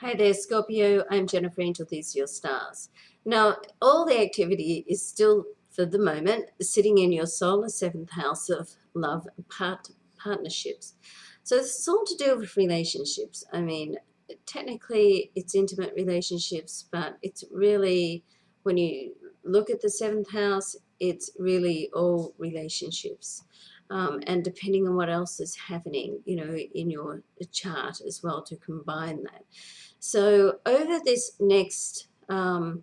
Hi there, Scorpio. I'm Jennifer Angel. These are your stars. Now, all the activity is still, for the moment, sitting in your solar seventh house of love partnerships. So this is all to do with relationships. I mean, technically, it's intimate relationships, but it's really, when you look at the seventh house, it's really all relationships. And depending on what else is happening, in your chart as well, to combine that. So over this next 2,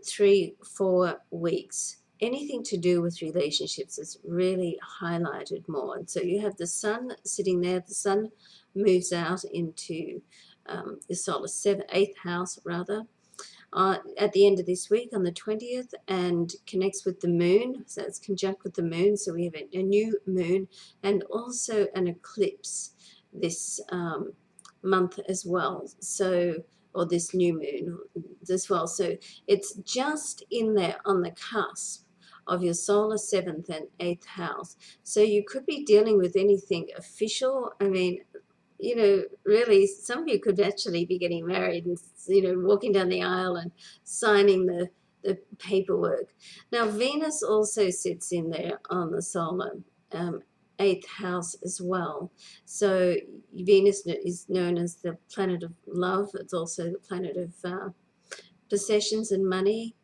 3, 4 weeks, anything to do with relationships is really highlighted more. And so you have the sun sitting there. The sun moves out into the solar eighth house, rather, at the end of this week on the 20th, and connects with the moon. So it's conjunct with the moon. So we have a new moon and also an eclipse this month as well. So, or this new moon as well. So it's just in there on the cusp of your solar seventh and eighth house. So you could be dealing with anything official. I mean, really, some of you could actually be getting married and, walking down the aisle and signing the paperwork. Now, Venus also sits in there on the solar eighth house as well. So Venus is known as the planet of love. It's also the planet of possessions and money.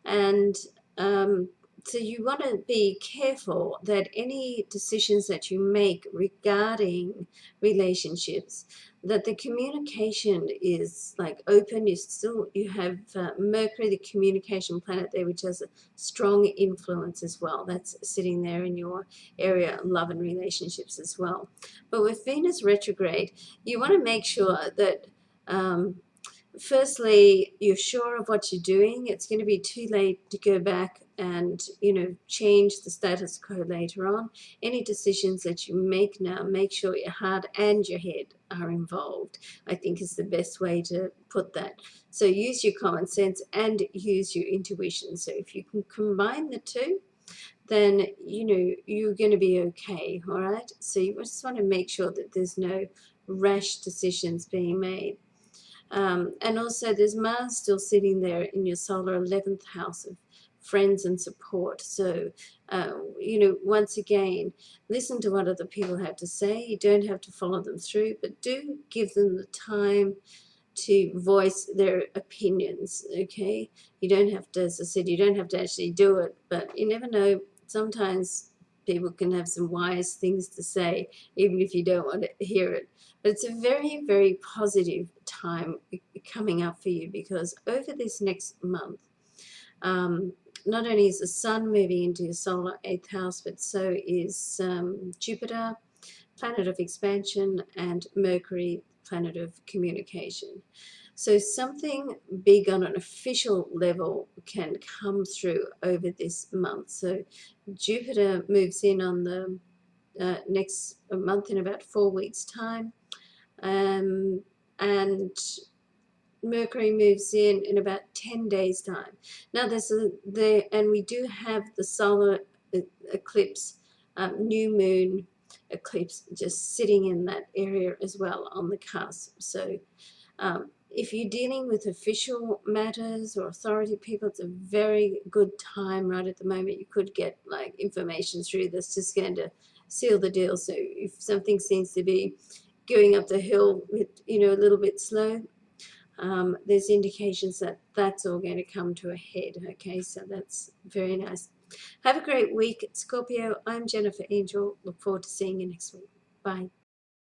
And so you want to be careful that any decisions that you make regarding relationships, that the communication is like open. You have Mercury, the communication planet there, which has a strong influence as well. That's sitting there in your area of love and relationships as well. But with Venus retrograde, you want to make sure that firstly, you're sure of what you're doing. It's going to be too late to go back and, change the status quo later on. Any decisions that you make now, make sure your heart and your head are involved, I think is the best way to put that. So use your common sense and use your intuition. So if you can combine the two, then, you're going to be okay, all right? So you just want to make sure that there's no rash decisions being made. And also there's Mars still sitting there in your solar 11th house of friends and support. So, once again, listen to what other people have to say. You don't have to follow them through, but do give them the time to voice their opinions, okay? You don't have to, as I said, you don't have to actually do it, but you never know. Sometimes people can have some wise things to say, even if you don't want to hear it. But it's a very, very positive time coming up for you, because over this next month, not only is the sun moving into your solar eighth house, but so is Jupiter, planet of expansion, and Mercury, planet of communication. So something big on an official level can come through over this month. So Jupiter moves in on the next month in about 4 weeks' time, and Mercury moves in about 10 days' time. Now and we do have the solar eclipse, new moon eclipse, just sitting in that area as well on the cusp. So if you're dealing with official matters or authority people, it's a very good time right at the moment. You could get like information through that's just going to seal the deal. So if something seems to be going up the hill with, a little bit slow, there's indications that that's all going to come to a head. Okay, so that's very nice. Have a great week, Scorpio. I'm Jennifer Angel. Look forward to seeing you next week. Bye.